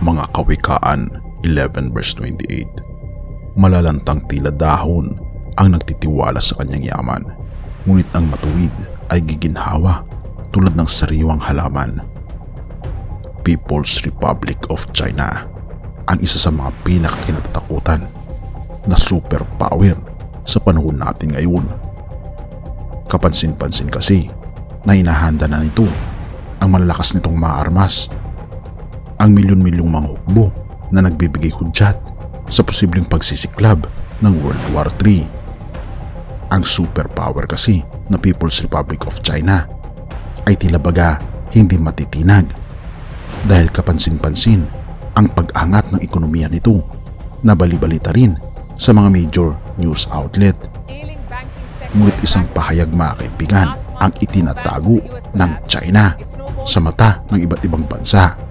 Mga Kawikaan 11 verse 28. Malalantang tila dahon ang nagtitiwala sa kanyang yaman, ngunit ang matuwid ay giginhawa tulad ng sariwang halaman. People's Republic of China, ang isa sa mga pinakakinatatakutan na superpower sa panahon natin ngayon. Kapansin-pansin kasi na hinahanda na nito ang malalakas nitong mga armas, ang milyon-milyong mga hukbo na nagbibigay hudyat sa posibleng pagsisiklab ng World War III. Ang superpower kasi na People's Republic of China ay tila baga hindi matitinag dahil kapansin-pansin ang pag-angat ng ekonomiya nito na bali-balita rin sa mga major news outlet. Ngunit isang pahayag, mga kaibigan, ang itinatago ng China sa mata ng iba't ibang bansa.